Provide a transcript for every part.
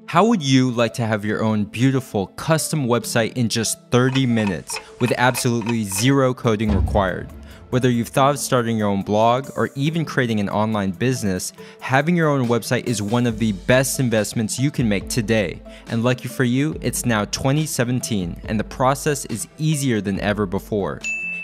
How would you like to have your own beautiful custom website in just 30 minutes with absolutely zero coding required? Whether you've thought of starting your own blog or even creating an online business, having your own website is one of the best investments you can make today. And lucky for you, it's now 2017 and the process is easier than ever before.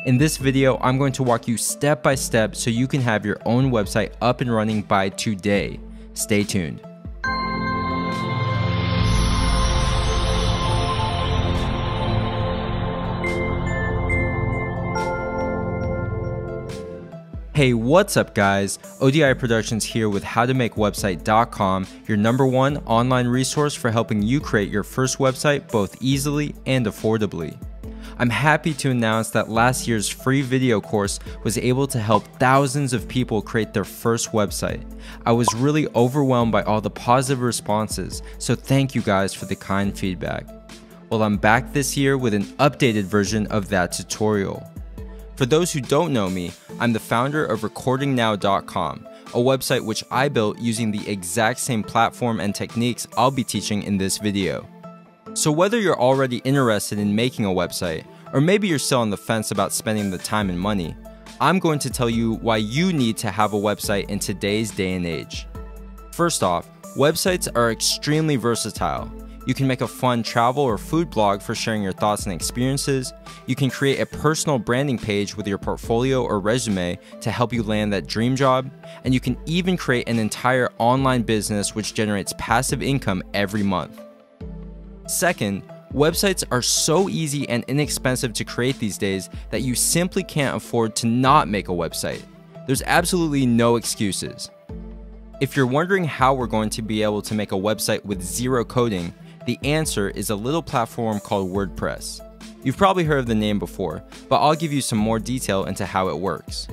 In this video, I'm going to walk you step by step so you can have your own website up and running by today. Stay tuned. Hey, what's up guys? ODI Productions here with howtomakewebsite.com, your #1 online resource for helping you create your first website both easily and affordably. I'm happy to announce that last year's free video course was able to help thousands of people create their first website. I was really overwhelmed by all the positive responses, so thank you guys for the kind feedback. Well, I'm back this year with an updated version of that tutorial. For those who don't know me, I'm the founder of recordingnow.com, a website which I built using the exact same platform and techniques I'll be teaching in this video. So whether you're already interested in making a website, or maybe you're still on the fence about spending the time and money, I'm going to tell you why you need to have a website in today's day and age. First off, websites are extremely versatile. You can make a fun travel or food blog for sharing your thoughts and experiences. You can create a personal branding page with your portfolio or resume to help you land that dream job. And you can even create an entire online business which generates passive income every month. Second, websites are so easy and inexpensive to create these days that you simply can't afford to not make a website. There's absolutely no excuses. If you're wondering how we're going to be able to make a website with zero coding, the answer is a little platform called WordPress. You've probably heard of the name before, but I'll give you some more detail into how it works.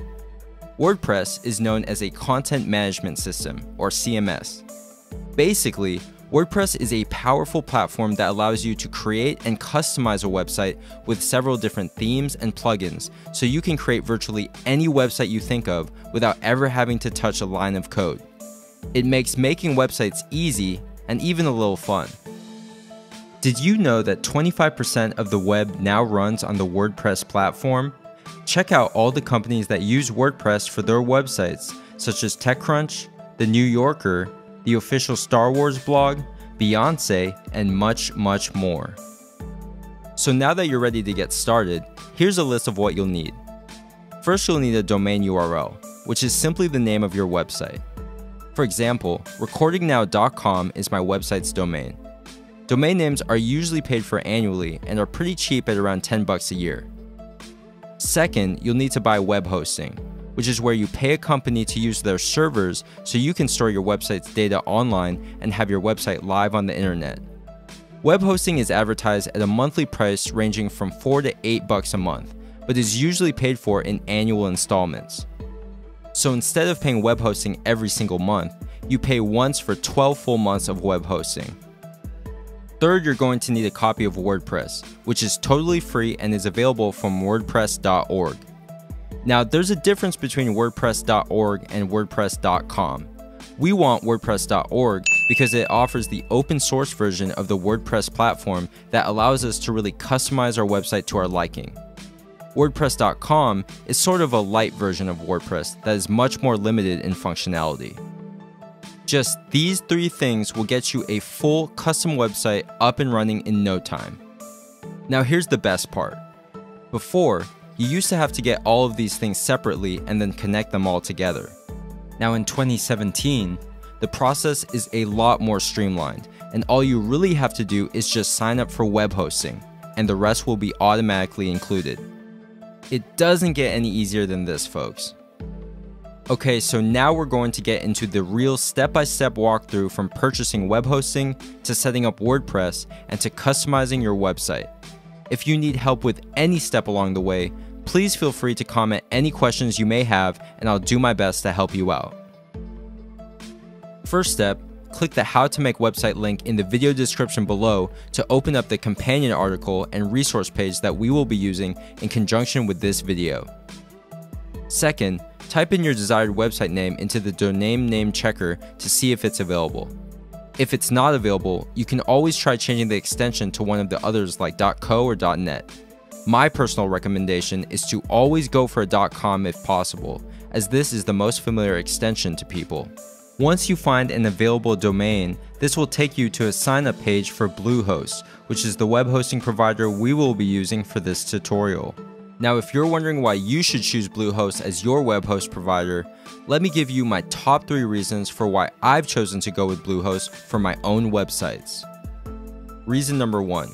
WordPress is known as a content management system, or CMS. Basically, WordPress is a powerful platform that allows you to create and customize a website with several different themes and plugins, so you can create virtually any website you think of without ever having to touch a line of code. It makes making websites easy and even a little fun. Did you know that 25% of the web now runs on the WordPress platform? Check out all the companies that use WordPress for their websites, such as TechCrunch, The New Yorker, the official Star Wars blog, Beyonce, and much, much more. So now that you're ready to get started, here's a list of what you'll need. First, you'll need a domain URL, which is simply the name of your website. For example, recordingnow.com is my website's domain. Domain names are usually paid for annually and are pretty cheap at around $10 a year. Second, you'll need to buy web hosting, which is where you pay a company to use their servers so you can store your website's data online and have your website live on the internet. Web hosting is advertised at a monthly price ranging from $4 to $8 a month, but is usually paid for in annual installments. So instead of paying web hosting every single month, you pay once for 12 full months of web hosting. Third, you're going to need a copy of WordPress, which is totally free and is available from wordpress.org. Now, there's a difference between wordpress.org and wordpress.com. We want wordpress.org because it offers the open source version of the WordPress platform that allows us to really customize our website to our liking. WordPress.com is sort of a light version of WordPress that is much more limited in functionality. Just these 3 things will get you a full custom website up and running in no time. Now here's the best part. Before, you used to have to get all of these things separately and then connect them all together. Now in 2017, the process is a lot more streamlined, and all you really have to do is just sign up for web hosting, and the rest will be automatically included. It doesn't get any easier than this, folks. Okay, so now we're going to get into the real step-by-step walkthrough from purchasing web hosting to setting up WordPress and to customizing your website. If you need help with any step along the way, please feel free to comment any questions you may have and I'll do my best to help you out. First step, click the How to Make Website link in the video description below to open up the companion article and resource page that we will be using in conjunction with this video. Second, type in your desired website name into the domain name checker to see if it's available. If it's not available, you can always try changing the extension to one of the others like .co or .net. My personal recommendation is to always go for a .com if possible, as this is the most familiar extension to people. Once you find an available domain, this will take you to a sign-up page for Bluehost, which is the web hosting provider we will be using for this tutorial. Now, if you're wondering why you should choose Bluehost as your web host provider, let me give you my top 3 reasons for why I've chosen to go with Bluehost for my own websites. Reason number 1.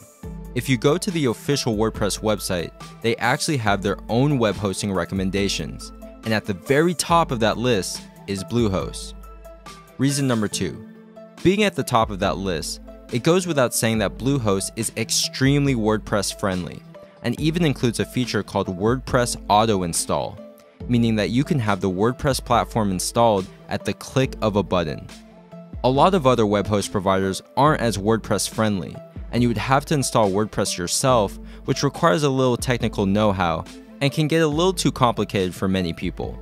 If you go to the official WordPress website, they actually have their own web hosting recommendations, and at the very top of that list is Bluehost. Reason number 2. Being at the top of that list, it goes without saying that Bluehost is extremely WordPress friendly, and even includes a feature called WordPress Auto Install, meaning that you can have the WordPress platform installed at the click of a button. A lot of other web host providers aren't as WordPress friendly, and you would have to install WordPress yourself, which requires a little technical know-how and can get a little too complicated for many people.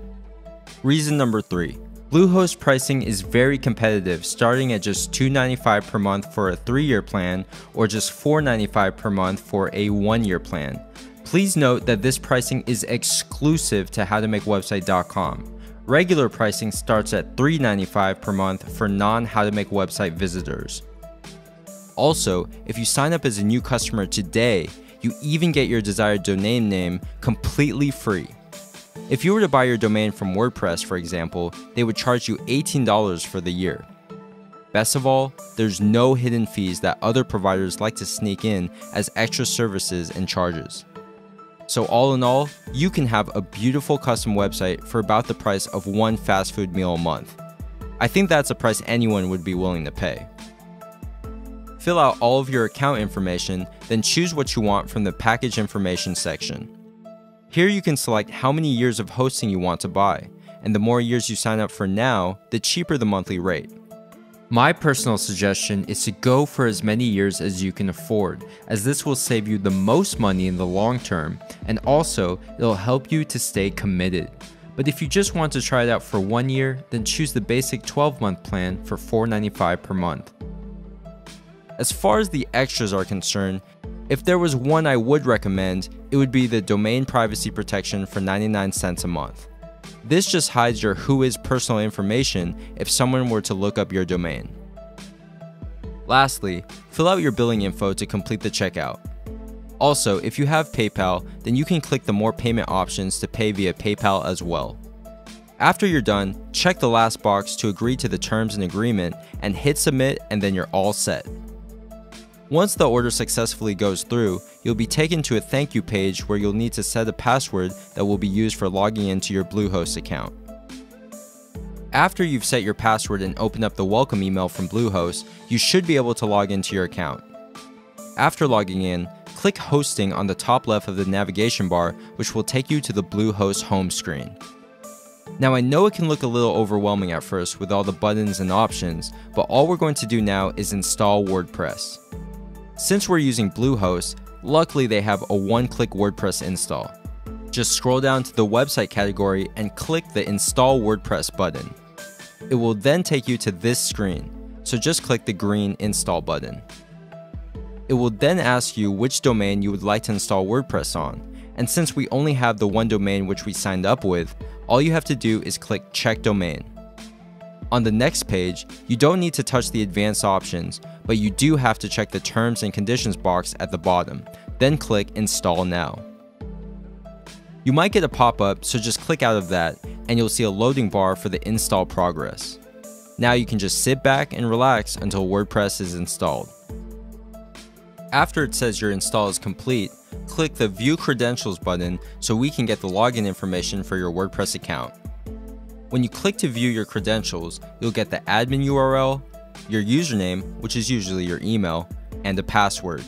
Reason number 3. Bluehost pricing is very competitive, starting at just $2.95 per month for a 3-year plan or just $4.95 per month for a 1-year plan. Please note that this pricing is exclusive to howtomakewebsite.com. Regular pricing starts at $3.95 per month for non-howtomakewebsite visitors. Also, if you sign up as a new customer today, you even get your desired domain name completely free. If you were to buy your domain from WordPress, for example, they would charge you $18 for the year. Best of all, there's no hidden fees that other providers like to sneak in as extra services and charges. So all in all, you can have a beautiful custom website for about the price of one fast food meal a month. I think that's a price anyone would be willing to pay. Fill out all of your account information, then choose what you want from the package information section. Here you can select how many years of hosting you want to buy, and the more years you sign up for now, the cheaper the monthly rate. My personal suggestion is to go for as many years as you can afford, as this will save you the most money in the long term, and also it'll help you to stay committed. But if you just want to try it out for 1 year, then choose the basic 12-month plan for $4.95 per month. As far as the extras are concerned, if there was one I would recommend, it would be the domain privacy protection for 99 cents a month. This just hides your whois personal information if someone were to look up your domain. Lastly, fill out your billing info to complete the checkout. Also, if you have PayPal, then you can click the more payment options to pay via PayPal as well. After you're done, check the last box to agree to the terms and agreement and hit submit, and then you're all set. Once the order successfully goes through, you'll be taken to a thank you page where you'll need to set a password that will be used for logging into your Bluehost account. After you've set your password and opened up the welcome email from Bluehost, you should be able to log into your account. After logging in, click Hosting on the top left of the navigation bar, which will take you to the Bluehost home screen. Now I know it can look a little overwhelming at first with all the buttons and options, but all we're going to do now is install WordPress. Since we're using Bluehost, luckily they have a one-click WordPress install. Just scroll down to the website category and click the Install WordPress button. It will then take you to this screen, so just click the green Install button. It will then ask you which domain you would like to install WordPress on, and since we only have the one domain which we signed up with, all you have to do is click Check Domain. On the next page, you don't need to touch the advanced options, but you do have to check the terms and conditions box at the bottom, then click Install Now. You might get a pop-up, so just click out of that, and you'll see a loading bar for the install progress. Now you can just sit back and relax until WordPress is installed. After it says your install is complete, click the View Credentials button so we can get the login information for your WordPress account. When you click to view your credentials, you'll get the admin URL, your username, which is usually your email, and a password.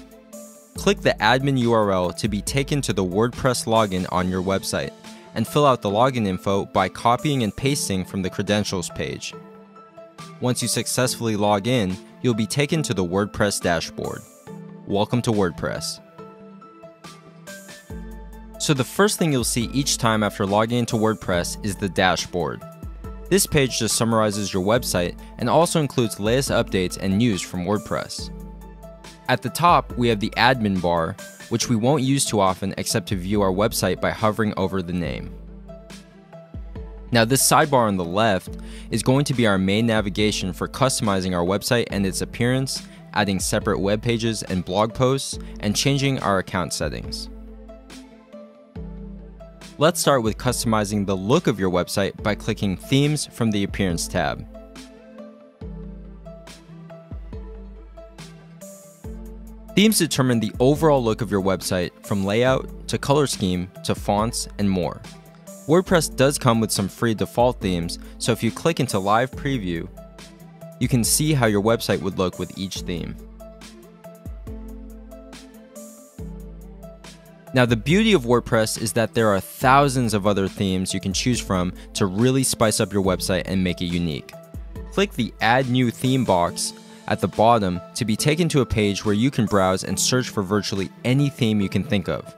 Click the admin URL to be taken to the WordPress login on your website, and fill out the login info by copying and pasting from the credentials page. Once you successfully log in, you'll be taken to the WordPress dashboard. Welcome to WordPress. So the first thing you'll see each time after logging into WordPress is the dashboard. This page just summarizes your website and also includes latest updates and news from WordPress. At the top, we have the admin bar, which we won't use too often except to view our website by hovering over the name. Now this sidebar on the left is going to be our main navigation for customizing our website and its appearance, adding separate web pages and blog posts, and changing our account settings. Let's start with customizing the look of your website by clicking Themes from the Appearance tab. Themes determine the overall look of your website, from layout to color scheme to fonts and more. WordPress does come with some free default themes, so if you click into Live Preview, you can see how your website would look with each theme. Now the beauty of WordPress is that there are thousands of other themes you can choose from to really spice up your website and make it unique. Click the Add New Theme box at the bottom to be taken to a page where you can browse and search for virtually any theme you can think of.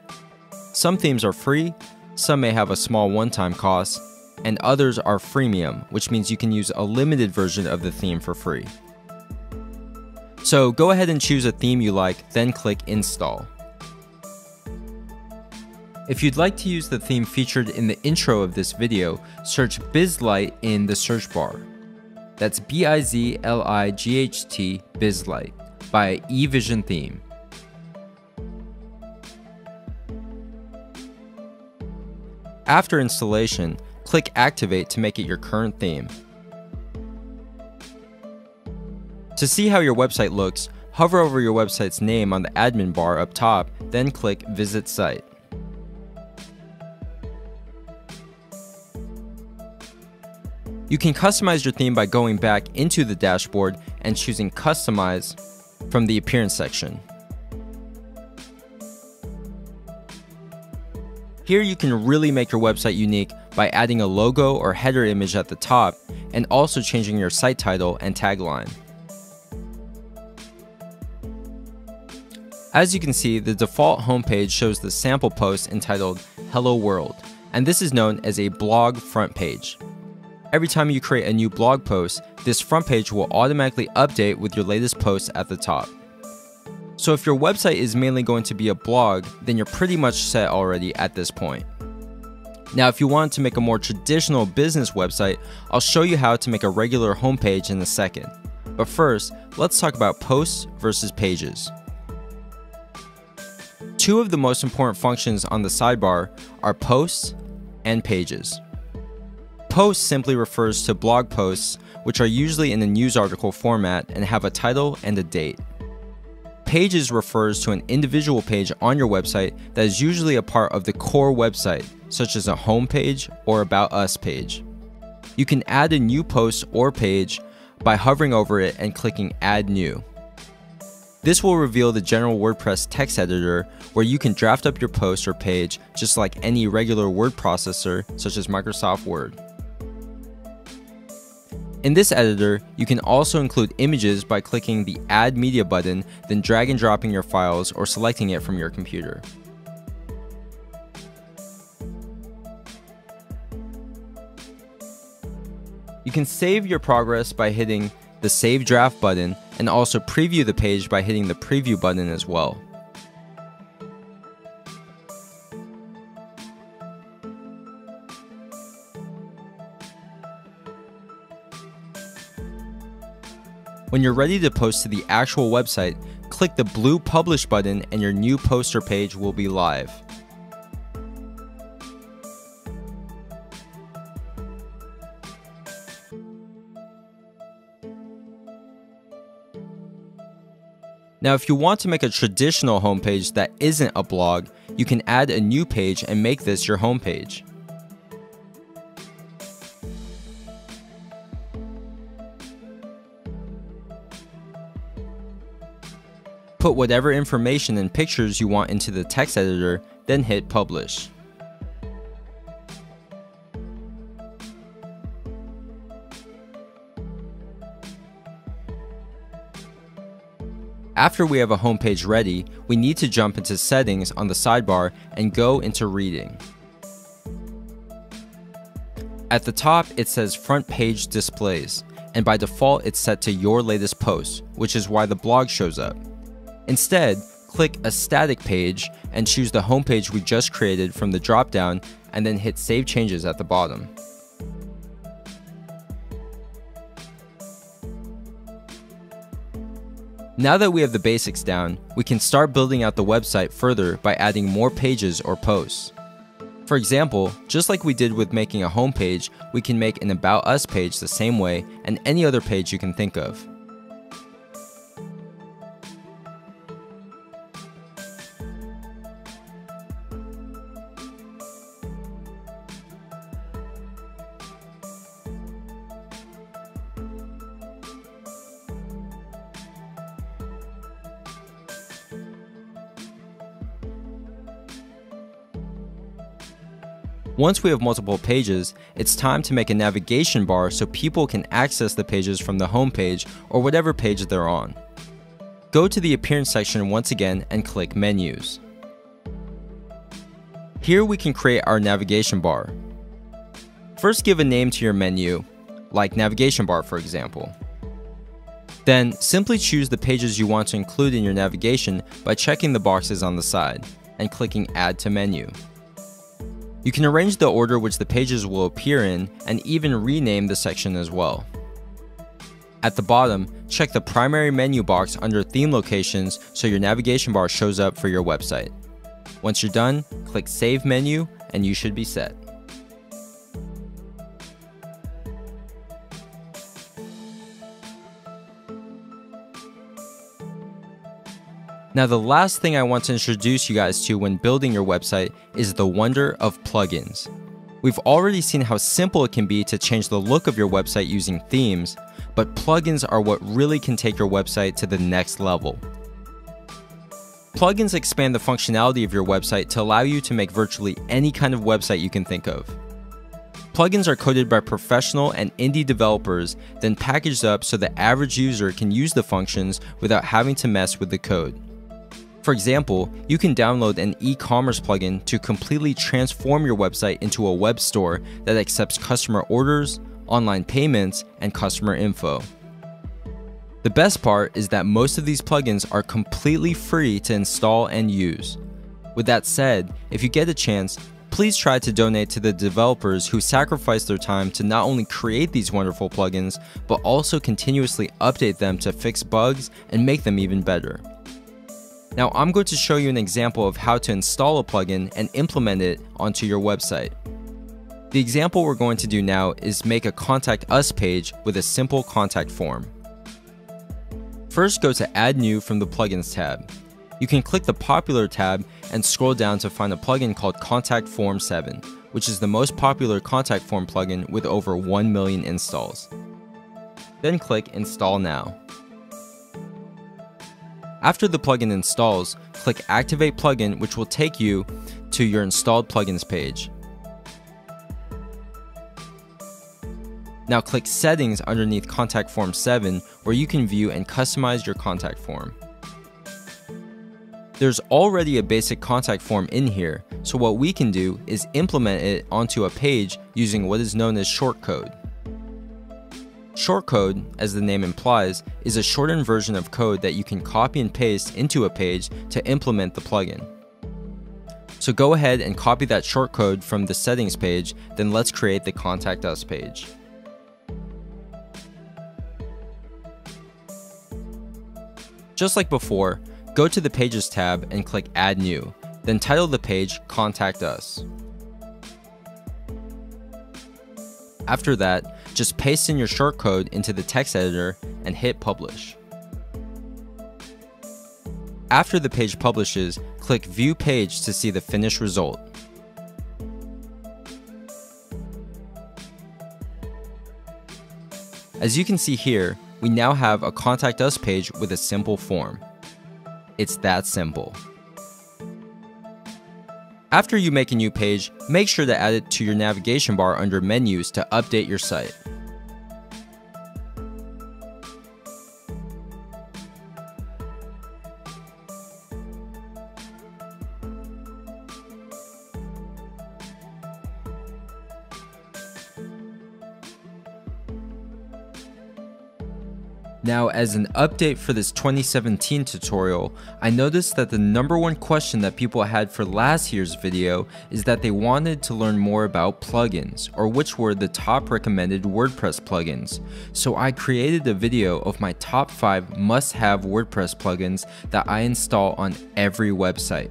Some themes are free, some may have a small one-time cost, and others are freemium, which means you can use a limited version of the theme for free. So go ahead and choose a theme you like, then click Install. If you'd like to use the theme featured in the intro of this video, search BizLight in the search bar. That's BIZLIGHT BizLight by eVision Theme. After installation, click Activate to make it your current theme. To see how your website looks, hover over your website's name on the admin bar up top, then click Visit Site. You can customize your theme by going back into the dashboard and choosing Customize from the Appearance section. Here you can really make your website unique by adding a logo or header image at the top and also changing your site title and tagline. As you can see, the default homepage shows the sample post entitled Hello World, and this is known as a blog front page. Every time you create a new blog post, this front page will automatically update with your latest posts at the top. So if your website is mainly going to be a blog, then you're pretty much set already at this point. Now, if you want to make a more traditional business website, I'll show you how to make a regular homepage in a second. But first, let's talk about posts versus pages. Two of the most important functions on the sidebar are posts and pages. Post simply refers to blog posts, which are usually in a news article format and have a title and a date. Pages refers to an individual page on your website that is usually a part of the core website, such as a home page or About Us page. You can add a new post or page by hovering over it and clicking Add New. This will reveal the general WordPress text editor where you can draft up your post or page just like any regular word processor, such as Microsoft Word. In this editor, you can also include images by clicking the Add Media button, then drag and dropping your files or selecting it from your computer. You can save your progress by hitting the Save Draft button and also preview the page by hitting the Preview button as well. When you're ready to post to the actual website, click the blue Publish button and your new poster page will be live. Now, if you want to make a traditional homepage that isn't a blog, you can add a new page and make this your homepage. Put whatever information and pictures you want into the text editor, then hit Publish. After we have a homepage ready, we need to jump into Settings on the sidebar and go into Reading. At the top, it says Front Page Displays, and by default, it's set to Your Latest Post, which is why the blog shows up. Instead, click a static page and choose the homepage we just created from the dropdown, and then hit Save Changes at the bottom. Now that we have the basics down, we can start building out the website further by adding more pages or posts. For example, just like we did with making a homepage, we can make an About Us page the same way, and any other page you can think of. Once we have multiple pages, it's time to make a navigation bar so people can access the pages from the home page or whatever page they're on. Go to the Appearance section once again and click Menus. Here we can create our navigation bar. First, give a name to your menu, like Navigation Bar for example. Then, simply choose the pages you want to include in your navigation by checking the boxes on the side and clicking Add to Menu. You can arrange the order which the pages will appear in and even rename the section as well. At the bottom, check the primary menu box under Theme Locations so your navigation bar shows up for your website. Once you're done, click Save Menu and you should be set. Now the last thing I want to introduce you guys to when building your website is the wonder of plugins. We've already seen how simple it can be to change the look of your website using themes, but plugins are what really can take your website to the next level. Plugins expand the functionality of your website to allow you to make virtually any kind of website you can think of. Plugins are coded by professional and indie developers, then packaged up so the average user can use the functions without having to mess with the code. For example, you can download an e-commerce plugin to completely transform your website into a web store that accepts customer orders, online payments, and customer info. The best part is that most of these plugins are completely free to install and use. With that said, if you get a chance, please try to donate to the developers who sacrifice their time to not only create these wonderful plugins, but also continuously update them to fix bugs and make them even better. Now I'm going to show you an example of how to install a plugin and implement it onto your website. The example we're going to do now is make a Contact Us page with a simple contact form. First, go to Add New from the Plugins tab. You can click the Popular tab and scroll down to find a plugin called Contact Form 7, which is the most popular contact form plugin with over 1 million installs. Then click Install Now. After the plugin installs, click Activate Plugin, which will take you to your installed plugins page. Now click Settings underneath Contact Form 7, where you can view and customize your contact form. There's already a basic contact form in here, so what we can do is implement it onto a page using what is known as shortcode. Shortcode, as the name implies, is a shortened version of code that you can copy and paste into a page to implement the plugin. So go ahead and copy that shortcode from the settings page, then let's create the Contact Us page. Just like before, go to the Pages tab and click Add New, then title the page Contact Us. After that, just paste in your shortcode into the text editor and hit Publish. After the page publishes, click View Page to see the finished result. As you can see here, we now have a Contact Us page with a simple form. It's that simple. After you make a new page, make sure to add it to your navigation bar under Menus to update your site. Now, as an update for this 2017 tutorial, I noticed that the #1 question that people had for last year's video is that they wanted to learn more about plugins, or which were the top recommended WordPress plugins. So I created a video of my top 5 must-have WordPress plugins that I install on every website.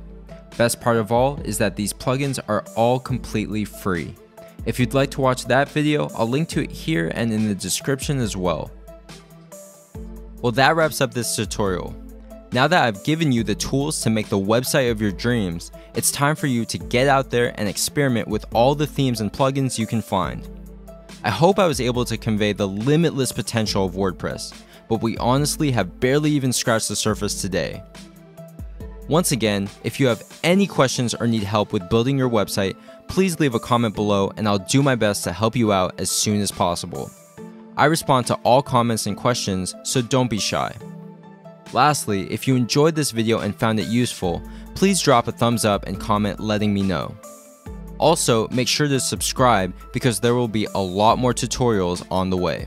Best part of all is that these plugins are all completely free. If you'd like to watch that video, I'll link to it here and in the description as well. Well, that wraps up this tutorial. Now that I've given you the tools to make the website of your dreams, it's time for you to get out there and experiment with all the themes and plugins you can find. I hope I was able to convey the limitless potential of WordPress, but we honestly have barely even scratched the surface today. Once again, if you have any questions or need help with building your website, please leave a comment below and I'll do my best to help you out as soon as possible. I respond to all comments and questions, so don't be shy. Lastly, if you enjoyed this video and found it useful, please drop a thumbs up and comment letting me know. Also, make sure to subscribe because there will be a lot more tutorials on the way.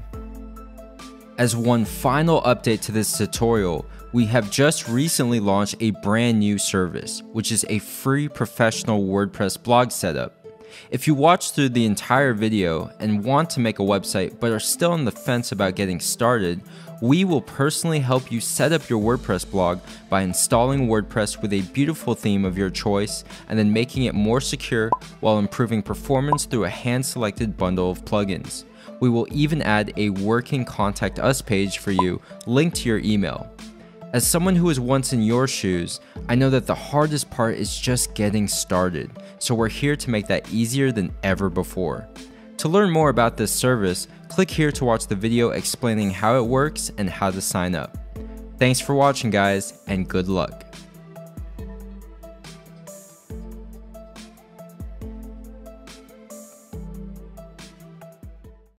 As one final update to this tutorial, we have just recently launched a brand new service, which is a free professional WordPress blog setup. If you watched through the entire video and want to make a website but are still on the fence about getting started, we will personally help you set up your WordPress blog by installing WordPress with a beautiful theme of your choice and then making it more secure while improving performance through a hand-selected bundle of plugins. We will even add a working Contact Us page for you linked to your email. As someone who was once in your shoes, I know that the hardest part is just getting started, so we're here to make that easier than ever before. To learn more about this service, click here to watch the video explaining how it works and how to sign up. Thanks for watching, guys, and good luck.